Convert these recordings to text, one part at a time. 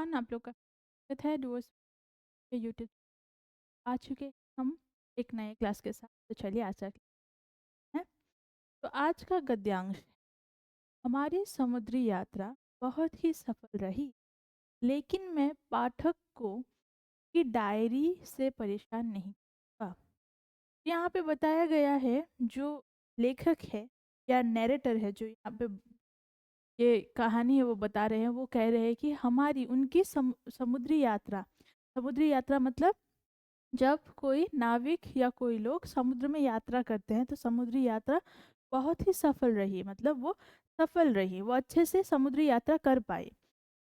Everyone, आप लोग का स्वागत है डूअर्स के यूट्यूब आ चुके हम एक नए क्लास के साथ। तो चलिए आज का है। तो आज का गद्यांश है, हमारी समुद्री यात्रा बहुत ही सफल रही, लेकिन मैं पाठक को की डायरी से परेशान नहीं हुआ। यहाँ पे बताया गया है, जो लेखक है या नैरेटर है, जो यहाँ पे ये कहानी है वो बता रहे हैं, वो कह रहे हैं कि हमारी उनकी समुद्री यात्रा मतलब जब कोई नाविक या कोई लोग समुद्र में यात्रा करते हैं तो समुद्री यात्रा बहुत ही सफल रही, मतलब वो सफल रही, वो अच्छे से समुद्री यात्रा कर पाए।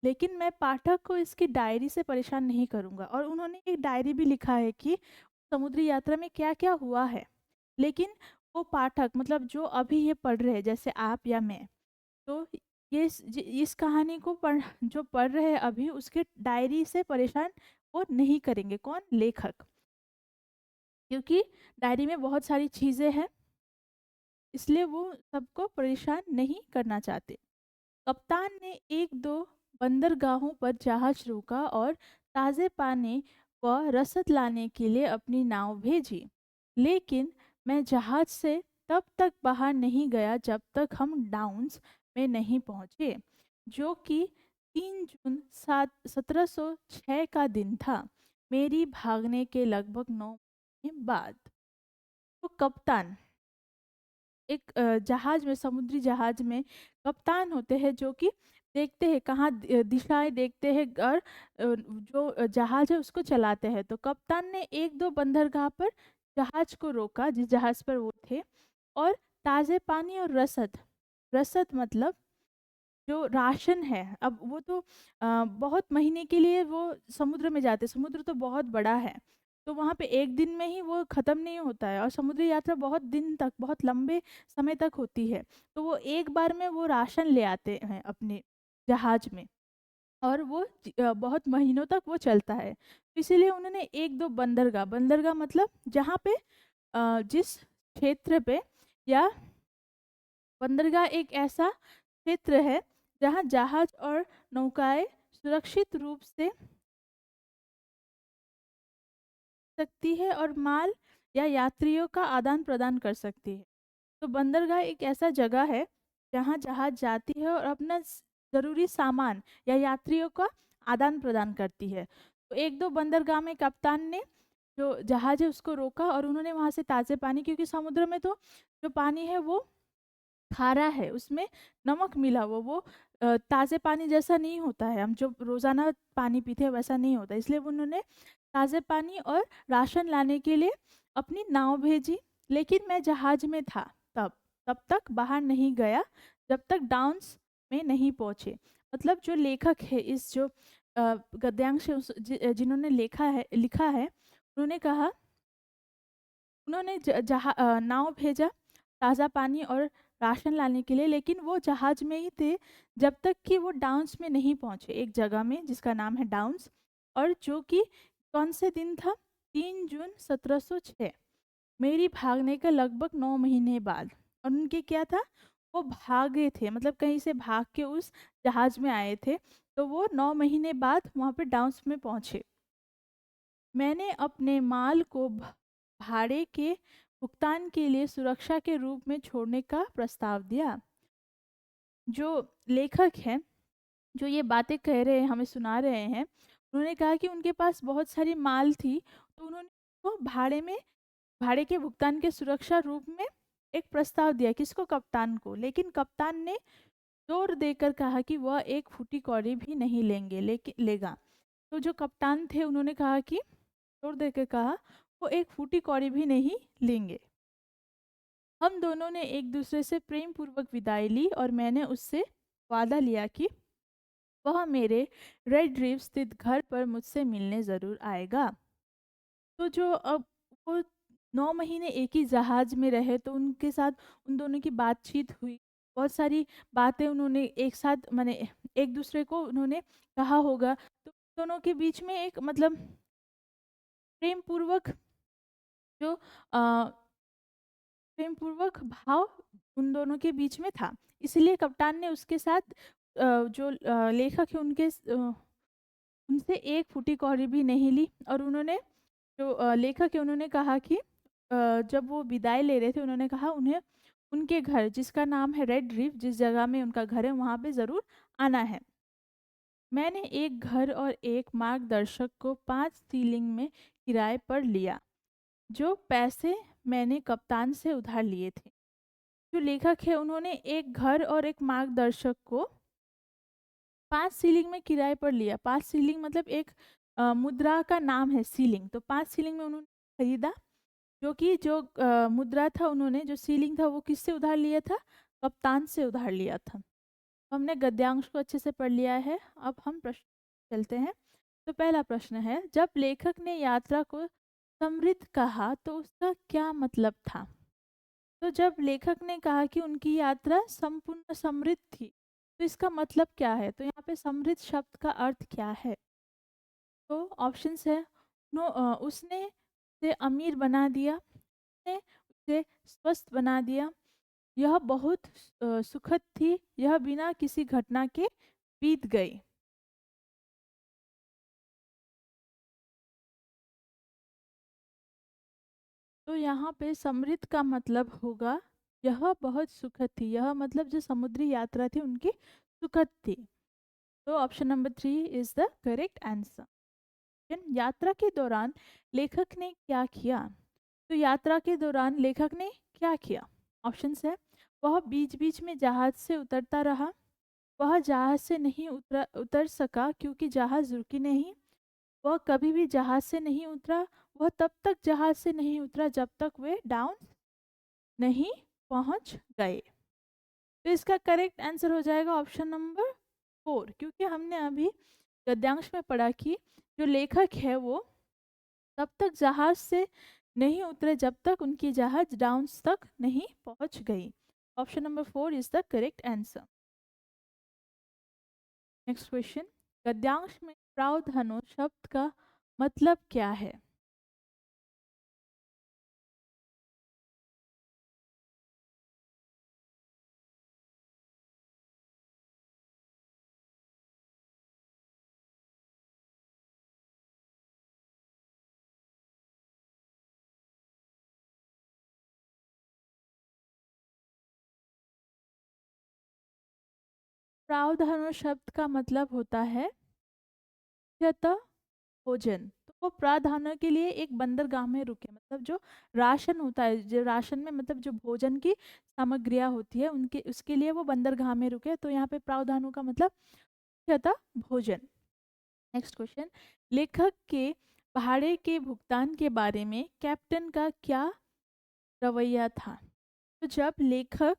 लेकिन मैं पाठक को इसकी डायरी से परेशान नहीं करूंगा। और उन्होंने एक डायरी भी लिखा है कि समुद्री यात्रा में क्या क्या हुआ है। लेकिन वो पाठक, मतलब जो अभी ये पढ़ रहे हैं, जैसे आप या मैं, तो ये इस कहानी को जो पढ़ रहे हैं अभी, उसके डायरी से परेशान वो नहीं करेंगे। कौन? लेखक। क्योंकि डायरी में बहुत सारी चीज़ें हैं, इसलिए वो सबको परेशान नहीं करना चाहते। कप्तान ने एक दो बंदरगाहों पर जहाज रोका और ताज़े पानी व रसद लाने के लिए अपनी नाव भेजी। लेकिन मैं जहाज से तब तक बाहर नहीं गया जब तक हम डाउन्स में नहीं पहुंचे, जो कि 3 जून 1706 का दिन था, मेरी भागने के लगभग 9 महीने बाद। तो कप्तान एक जहाज में, समुद्री जहाज में कप्तान होते हैं, जो कि देखते हैं कहाँ दिशाएं देखते हैं, और जो जहाज है उसको चलाते हैं। तो कप्तान ने एक दो बंदरगाह पर जहाज को रोका, जिस जहाज पर वो थे, और ताज़े पानी और रसद, रसद मतलब जो राशन है। अब वो तो बहुत महीने के लिए वो समुद्र में जाते, समुद्र तो बहुत बड़ा है, तो वहाँ पे एक दिन में ही वो ख़त्म नहीं होता है, और समुद्री यात्रा बहुत दिन तक, बहुत लंबे समय तक होती है। तो वो एक बार में वो राशन ले आते हैं अपने जहाज में, और वो बहुत महीनों तक वो चलता है। इसीलिए उन्होंने एक दो बंदरगाह, बंदरगाह मतलब जहाँ पे जिस क्षेत्र पे, या बंदरगाह एक ऐसा क्षेत्र है जहाँ जहाज और नौकाएं सुरक्षित रूप से सकती है और माल या यात्रियों का आदान प्रदान कर सकती है। तो बंदरगाह एक ऐसा जगह है जहाँ जहाज जाती है और अपना जरूरी सामान या यात्रियों का आदान प्रदान करती है। तो एक दो बंदरगाह में कप्तान ने जो जहाज है उसको रोका, और उन्होंने वहां से ताज़े पानी, क्योंकि समुद्र में तो जो पानी है वो खारा है, उसमें नमक मिला हुआ, वो ताज़े पानी जैसा नहीं होता है, हम जो रोज़ाना पानी पीते हैं वैसा नहीं होता। इसलिए वो उन्होंने ताज़े पानी और राशन लाने के लिए अपनी नाव भेजी। लेकिन मैं जहाज में था, तब तब तक बाहर नहीं गया जब तक डाउन्स में नहीं पहुंचे। मतलब जो लेखक है, इस जो गद्यांश है, जिन्होंने लिखा है, उन्होंने कहा, उन्होंने नाव भेजा ताज़ा पानी और राशन लाने के लिए, लेकिन वो जहाज में ही थे जब तक कि वो डाउन्स में नहीं पहुंचे, एक जगह में जिसका नाम है डाउन्स, और जो कि कौन से दिन था? 3 जून 1706, मेरी भागने के लगभग 9 महीने बाद। और उनके क्या था? वो भागे थे, मतलब कहीं से भाग के उस जहाज में आए थे, तो वो 9 महीने बाद वहाँ पे डाउन्स में पहुंचे। मैंने अपने माल को भाड़े के भुगतान के लिए सुरक्षा के रूप में छोड़ने का प्रस्ताव दिया। जो लेखक हैं, जो ये बातें कह रहे हैं, हमें सुना रहे हैं, उन्होंने कहा कि उनके पास बहुत सारी माल थी, तो उन्होंने वो भाड़े के भुगतान के सुरक्षा रूप में एक प्रस्ताव दिया। किसको? कप्तान को। लेकिन कप्तान ने जोर देकर कहा कि वह एक फूटी कौड़ी भी नहीं लेगा। तो जो कप्तान थे उन्होंने कहा कि, जोर देकर कहा, वो एक फूटी कौड़ी भी नहीं लेंगे। हम दोनों ने एक दूसरे से प्रेम पूर्वक विदाई ली, और मैंने उससे वादा लिया कि वह मेरे रेड रीफ स्थित घर पर मुझसे मिलने ज़रूर आएगा। तो जो अब वो 9 महीने एक ही जहाज में रहे, तो उनके साथ उन दोनों की बातचीत हुई, बहुत सारी बातें उन्होंने एक साथ, माने एक दूसरे को उन्होंने कहा होगा। तो दोनों के बीच में एक, मतलब प्रेम पूर्वक जो अ, प्रेम पूर्वक भाव उन दोनों के बीच में था। इसलिए कप्तान ने उसके साथ जो लेखक है उनके उनसे एक फूटी कौड़ी भी नहीं ली। और उन्होंने जो लेखक है उन्होंने कहा कि जब वो विदाई ले रहे थे उन्होंने कहा उन्हें उनके घर जिसका नाम है रेड रीफ, जिस जगह में उनका घर है वहाँ पे ज़रूर आना है। मैंने एक घर और एक मार्गदर्शक को 5 सीलिंग में किराए पर लिया, जो पैसे मैंने कप्तान से उधार लिए थे। जो लेखक है उन्होंने एक घर और एक मार्गदर्शक को 5 सीलिंग में किराए पर लिया। 5 सीलिंग मतलब एक मुद्रा का नाम है सीलिंग, तो 5 सीलिंग में उन्होंने खरीदा, जो कि जो मुद्रा था उन्होंने जो सीलिंग था वो किससे उधार लिया था? कप्तान से उधार लिया था। हमने गद्यांश को अच्छे से पढ़ लिया है, अब हम प्रश्न चलते हैं। तो पहला प्रश्न है, जब लेखक ने यात्रा को समृद्ध कहा तो उसका क्या मतलब था? तो जब लेखक ने कहा कि उनकी यात्रा संपूर्ण समृद्ध थी, तो इसका मतलब क्या है? तो यहाँ पे समृद्ध शब्द का अर्थ क्या है? तो ऑप्शंस है, उसने उसे अमीर बना दिया, उसने उसे स्वस्थ बना दिया, यह बहुत सुखद थी, यह बिना किसी घटना के बीत गई। तो यहाँ पे समृद्ध का मतलब होगा यह बहुत सुखद थी, यह मतलब जो समुद्री यात्रा थी उनकी सुखद थी। तो option number 3 is the correct answer. यात्रा के दौरान लेखक ने क्या किया? तो यात्रा के दौरान लेखक ने क्या किया? ऑप्शंस है, वह बीच बीच में जहाज से उतरता रहा, वह जहाज से नहीं उतर सका क्योंकि जहाज रुकी नहीं, वह कभी भी जहाज से नहीं उतरा, वह तब तक जहाज से नहीं उतरा जब तक वे डाउन नहीं पहुंच गए। तो इसका करेक्ट आंसर हो जाएगा ऑप्शन नंबर 4, क्योंकि हमने अभी गद्यांश में पढ़ा कि जो लेखक है वो तब तक जहाज से नहीं उतरे जब तक उनकी जहाज डाउन्स तक नहीं पहुंच गई। Option number 4 is the correct answer. Next question, गद्यांश में प्रावधानो शब्द का मतलब क्या है? प्रावधानो शब्द का मतलब होता है मुख्यतः भोजन। तो वो प्रावधानों के लिए एक बंदरगाह में रुके, मतलब जो राशन होता है, जो राशन में मतलब जो भोजन की सामग्रियां होती है उनके उसके लिए वो बंदरगाह में रुके, तो यहाँ पे प्रावधानों का मतलब मुख्यतः भोजन। नेक्स्ट क्वेश्चन, लेखक के भाड़े के भुगतान के बारे में कैप्टन का क्या रवैया था? तो जब लेखक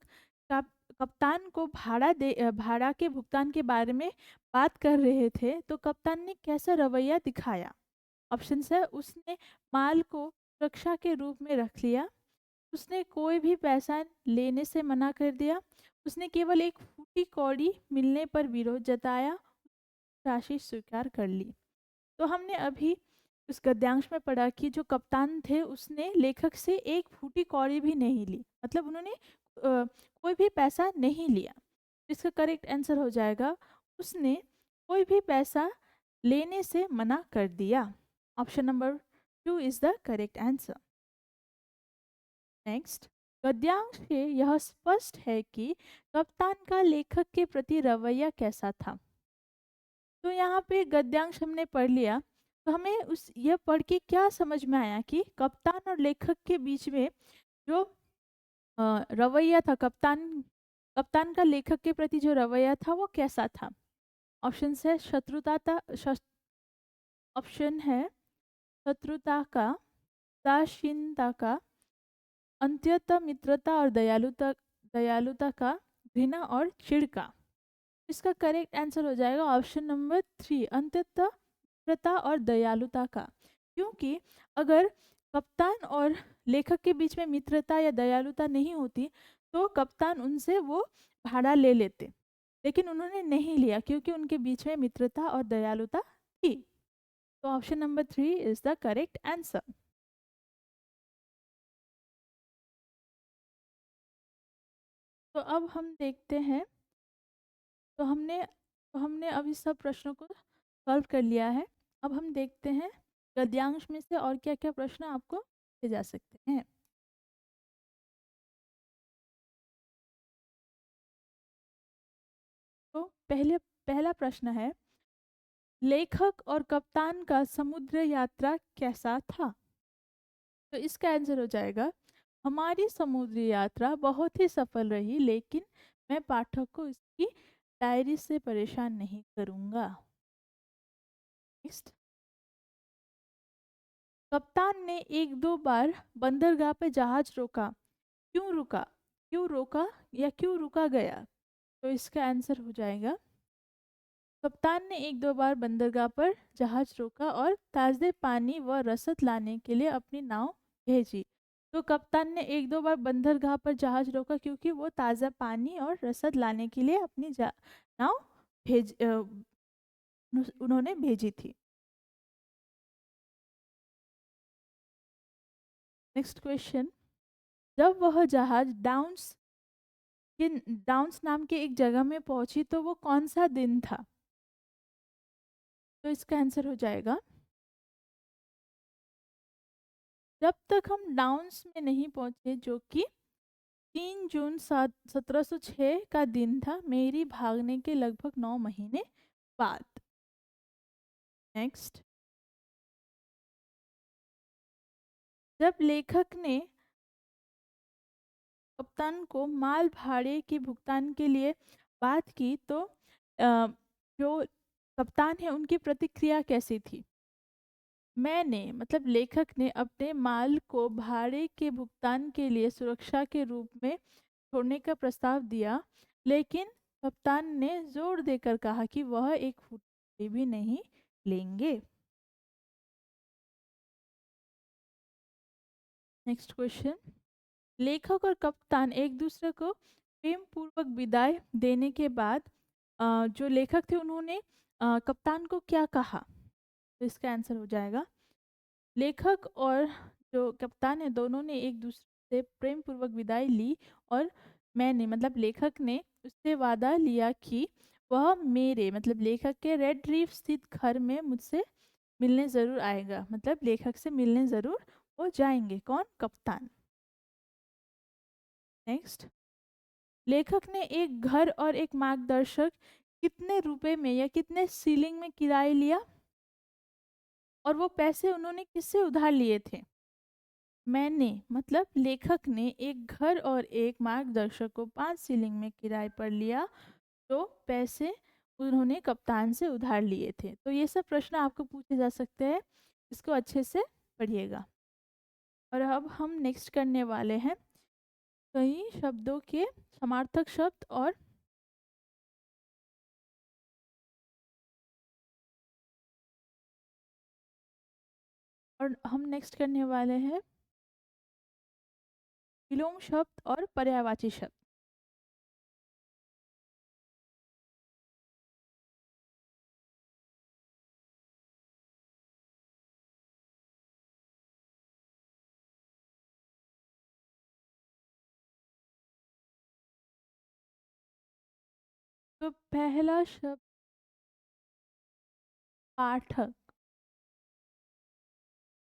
का कप्तान को भाड़ा के भुगतान के बारे में बात कर रहे थे तो कप्तान ने कैसा रवैया दिखाया? ऑप्शन है, उसने माल को सुरक्षा के रूप में रख लिया, उसने कोई भी पैसा लेने से मना कर दिया, उसने केवल एक फूटी कौड़ी मिलने पर विरोध जताया, राशि स्वीकार कर ली। तो हमने अभी उस गद्यांश में पढ़ा कि जो कप्तान थे उसने लेखक से एक फूटी कौड़ी भी नहीं ली, मतलब उन्होंने कोई भी पैसा नहीं लिया। इसका करेक्ट आंसर हो जाएगा, उसने कोई भी पैसा लेने से मना कर दिया। Option number 2 is the correct answer. Next, गद्यांश से यह स्पष्ट है कि कप्तान का लेखक के प्रति रवैया कैसा था। तो यहाँ पे गद्यांश हमने पढ़ लिया, तो हमें उस यह पढ़ के क्या समझ में आया कि कप्तान और लेखक के बीच में जो रवैया था, कप्तान कप्तान का लेखक के प्रति जो रवैया था वो कैसा था? ऑप्शन है शत्रुता था, ऑप्शन है शत्रुता का, उदासीनता का, अंत्यतः मित्रता और दयालुता दयालुता का, घृणा और चिढ़ का। इसका करेक्ट आंसर हो जाएगा ऑप्शन नंबर 3, अंत्यतः मित्रता और दयालुता का। क्योंकि अगर कप्तान और लेखक के बीच में मित्रता या दयालुता नहीं होती तो कप्तान उनसे वो भाड़ा ले लेते, लेकिन उन्होंने नहीं लिया क्योंकि उनके बीच में मित्रता और दयालुता थी। तो option number 3 is the correct answer. तो अब हम देखते हैं, तो हमने अभी सब प्रश्नों को सॉल्व कर लिया है। अब हम देखते हैं गद्यांश में से और क्या क्या प्रश्न आपको पूछे जा सकते हैं। तो पहला प्रश्न है, लेखक और कप्तान का समुद्र यात्रा कैसा था? तो इसका आंसर हो जाएगा, हमारी समुद्री यात्रा बहुत ही सफल रही, लेकिन मैं पाठक को इसकी डायरी से परेशान नहीं करूंगा। नेक्स्ट, कप्तान ने एक दो बार बंदरगाह पे जहाज रोका। क्यों रुका? क्यों रोका या क्यों रुका गया? तो इसका आंसर हो जाएगा, कप्तान ने एक दो बार बंदरगाह पर जहाज रोका और ताज़े पानी व रसद लाने के लिए अपनी नाव भेजी। तो कप्तान ने एक दो बार बंदरगाह पर जहाज रोका क्योंकि वो ताज़ा पानी और रसद लाने के लिए अपनी नाव उन्होंने भेजी थी। नेक्स्ट क्वेश्चन, जब वह जहाज डाउन्स नाम के एक जगह में पहुंची तो वो कौन सा दिन था? तो इसका आंसर हो जाएगा, जब तक हम डाउन्स में नहीं पहुंचे, जो कि 3 जून 1706 का दिन था, मेरी भागने के लगभग 9 महीने बाद। नेक्स्ट, जब लेखक ने कप्तान को माल भाड़े के भुगतान के लिए बात की तो जो कप्तान है उनकी प्रतिक्रिया कैसी थी? मैंने मतलब लेखक ने अपने माल को भाड़े के भुगतान के लिए सुरक्षा के रूप में छोड़ने का प्रस्ताव दिया, लेकिन कप्तान ने जोर देकर कहा कि वह एक फुट भी नहीं लेंगे। नेक्स्ट क्वेश्चन, लेखक और कप्तान एक दूसरे को प्रेम पूर्वक विदाई देने के बाद जो लेखक थे उन्होंने कप्तान को क्या कहा? तो इसका आंसर हो जाएगा, लेखक और जो कप्तान है दोनों ने एक दूसरे से प्रेम पूर्वक विदाई ली और मैंने मतलब लेखक ने उससे वादा लिया कि वह मेरे मतलब लेखक के रेड रीफ स्थित घर में मुझसे मिलने ज़रूर आएगा, मतलब लेखक से मिलने ज़रूर वो जाएंगे। कौन? कप्तान। नेक्स्ट, लेखक ने एक घर और एक मार्गदर्शक कितने रुपए में या कितने सीलिंग में किराए लिया और वो पैसे उन्होंने किससे उधार लिए थे? मैंने मतलब लेखक ने एक घर और एक मार्गदर्शक को 5 सीलिंग में किराए पर लिया, तो पैसे उन्होंने कप्तान से उधार लिए थे। तो ये सब प्रश्न आपको पूछे जा सकते हैं, इसको अच्छे से पढ़िएगा। और अब हम नेक्स्ट करने वाले हैं कई शब्दों के समार्थक शब्द और हम नेक्स्ट करने वाले हैं विलोम शब्द और पर्यायवाची शब्द। तो पहला शब्द पाठक।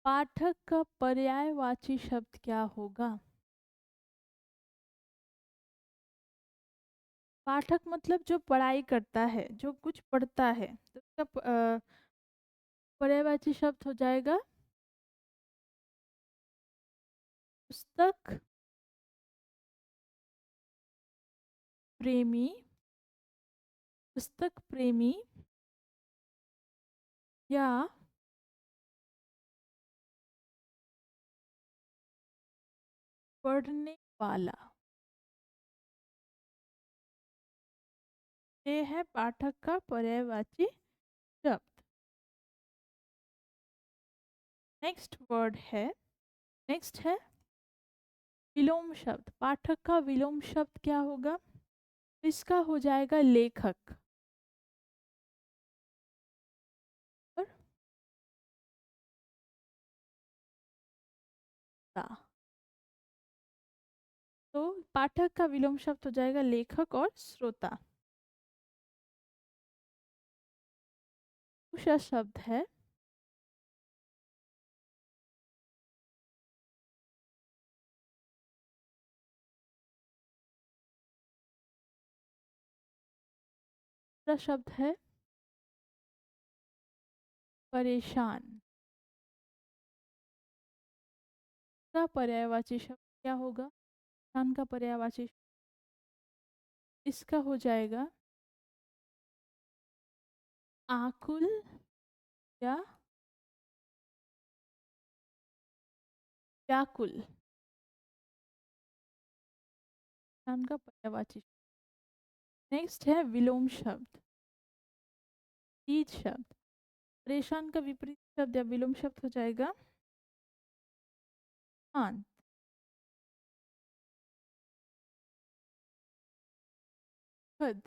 पाठक का पर्यायवाची शब्द क्या होगा? पाठक मतलब जो पढ़ाई करता है, जो कुछ पढ़ता है, तो उसका पर्यायवाची शब्द हो जाएगा पुस्तक प्रेमी। पुस्तक प्रेमी या पढ़ने वाला, ये है पाठक का पर्यायवाची शब्द। नेक्स्ट वर्ड है नेक्स्ट है विलोम शब्द। पाठक का विलोम शब्द क्या होगा? इसका हो जाएगा लेखक। और ता। तो पाठक का विलोम शब्द हो जाएगा लेखक और श्रोता। दूसरा शब्द है दूसरा शब्द है परेशान। का पर्यायवाची शब्द क्या होगा? परेशान का पर्यायवाची इसका हो जाएगा आकुल या व्याकुल। परेशान का पर्यायवाची। नेक्स्ट है विलोम शब्द, तीज शब्द। परेशान का विपरीत शब्द या विलोम शब्द हो जाएगा शांत। हद।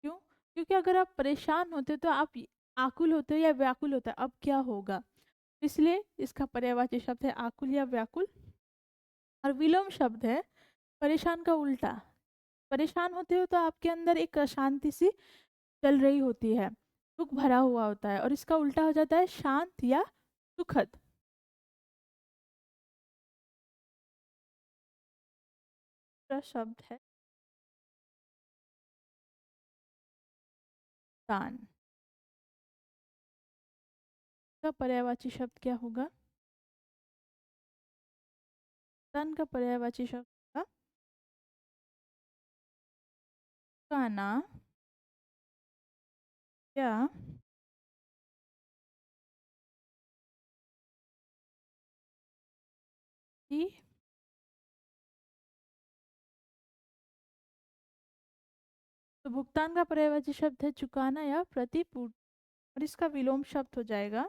क्यों? क्योंकि अगर आप परेशान होते तो आप आकुल होते या व्याकुल होते, अब क्या होगा? इसलिए इसका पर्यायवाची शब्द है आकुल या व्याकुल। और विलोम शब्द है परेशान का उल्टा। परेशान होते हो तो आपके अंदर एक अशांति सी चल रही होती है, दुख भरा हुआ होता है, और इसका उल्टा हो जाता है शांत या सुखद। दूसरा शब्द है दान। का पर्यायवाची शब्द क्या होगा? दान का पर्यायवाची शब्द होगा गाना या कि तो भुगतान का पर्यायवाची शब्द है चुकाना या प्रतिपूर्ति, और इसका विलोम शब्द हो जाएगा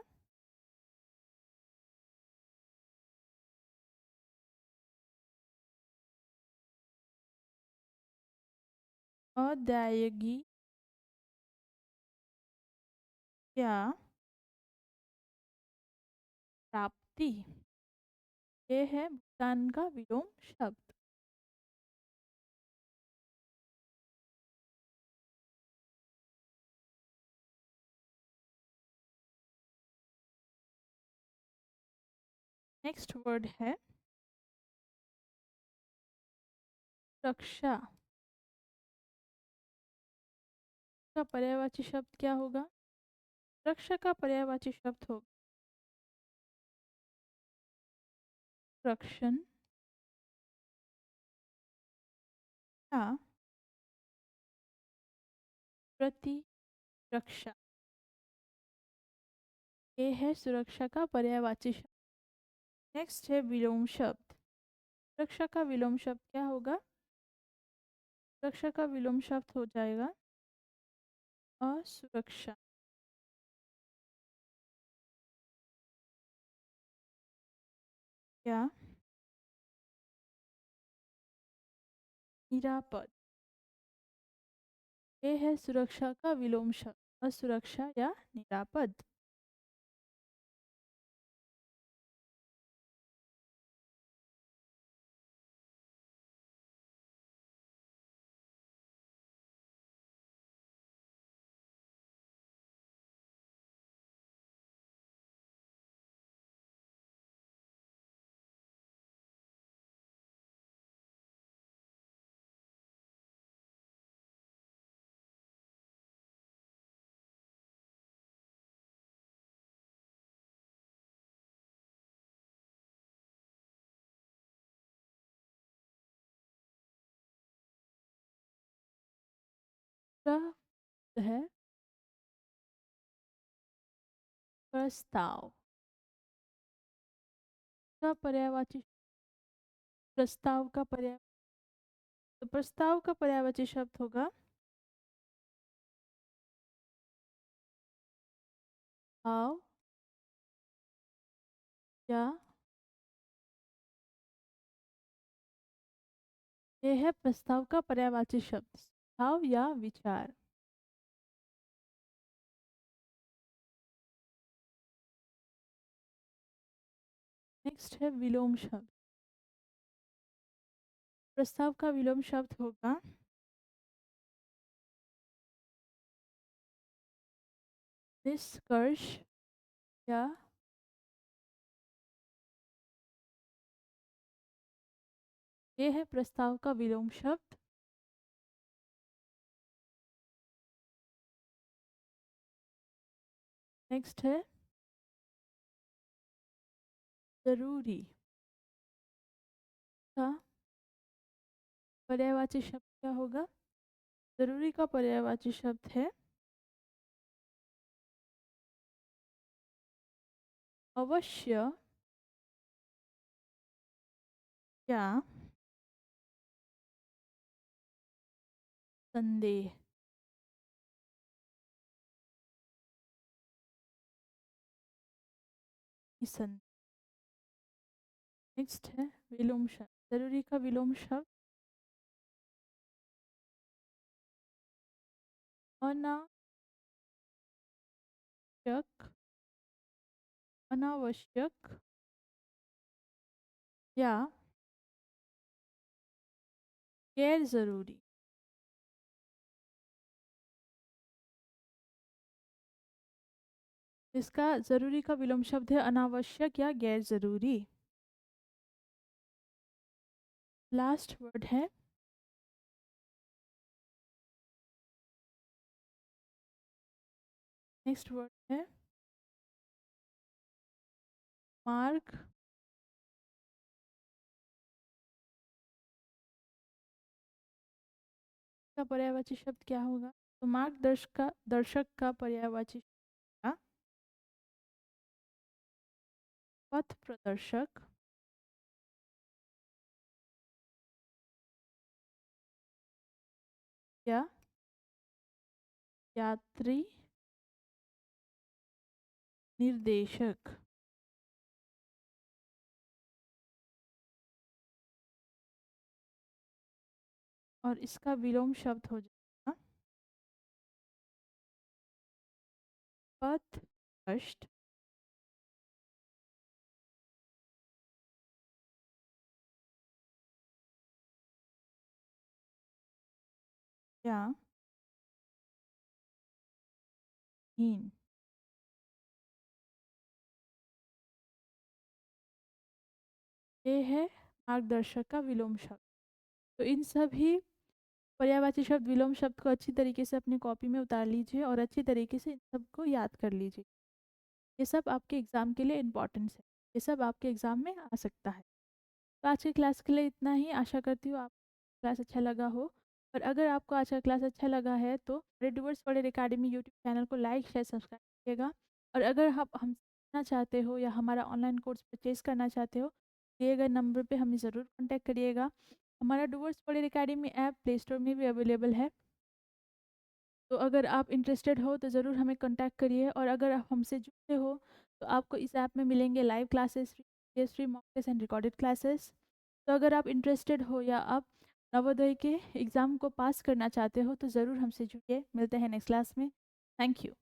अदायगी या प्राप्ति। ये है भुगतान का विलोम शब्द। नेक्स्ट वर्ड है रक्षा। का पर्यायवाची शब्द क्या होगा? रक्षा का पर्यायवाची शब्द होगा रक्षण या प्रतिरक्षा। ये है सुरक्षा का पर्यायवाची शब्द। नेक्स्ट है विलोम शब्द। सुरक्षा का विलोम शब्द क्या होगा? सुरक्षा का विलोम शब्द हो जाएगा असुरक्षा या निरापद। ये है सुरक्षा का विलोम शब्द असुरक्षा या निरापद। शब्द है प्रस्ताव। का पर्यायवाची प्रस्ताव का पर्याय, तो प्रस्ताव का पर्यायवाची शब्द होगा भाव या ये है प्रस्ताव का पर्यायवाची शब्द भाव या विचार। नेक्स्ट है विलोम शब्द। प्रस्ताव का विलोम शब्द होगा निष्कर्ष या ये है प्रस्ताव का विलोम शब्द। नेक्स्ट है जरूरी का पर्यायवाची शब्द क्या होगा? जरूरी का पर्यायवाची शब्द है अवश्य या संदेह। निसंदेह। नेक्स्ट है विलोम शब्द। जरूरी का विलोम शब्द अनावश्यक, अनावश्यक या गैर जरूरी। इसका जरूरी का विलोम शब्द है अनावश्यक या गैर जरूरी। लास्ट वर्ड है नेक्स्ट वर्ड है मार्ग। का पर्यायवाची शब्द क्या होगा? तो मार्गदर्शक का दर्शक का पर्यायवाची शब्द होगा पथ प्रदर्शक या यात्री निर्देशक। और इसका विलोम शब्द हो जाएगा पथ भ्रष्ट या हीन। ये है मार्गदर्शक का विलोम शब्द। तो इन सभी पर्यायवाची शब्द विलोम शब्द को अच्छी तरीके से अपनी कॉपी में उतार लीजिए और अच्छी तरीके से इन सबको याद कर लीजिए। ये सब आपके एग्ज़ाम के लिए इम्पोर्टेंट है। ये सब आपके एग्ज़ाम में आ सकता है। तो आज की क्लास के लिए इतना ही। आशा करती हूँ आपको क्लास अच्छा लगा हो। और अगर आपको आज का क्लास अच्छा लगा है तो मेरे doers world academy YouTube channel को लाइक शेयर सब्सक्राइब करिएगा। और अगर आप हम सीखना चाहते हो या हमारा ऑनलाइन कोर्स परचेज करना चाहते हो दिए गए नंबर पे हमें ज़रूर कॉन्टैक्ट करिएगा। हमारा doers world academy app play store में भी अवेलेबल है। तो अगर आप इंटरेस्टेड हो तो ज़रूर हमें कॉन्टैक्ट करिए। और अगर आप हमसे जुड़ते हो तो आपको इस ऐप में मिलेंगे live classes, free mock test and recorded classes. तो अगर आप इंटरेस्टेड हो या आप नवोदय के एग्ज़ाम को पास करना चाहते हो तो ज़रूर हमसे जुड़िए। मिलते हैं नेक्स्ट क्लास में। Thank you.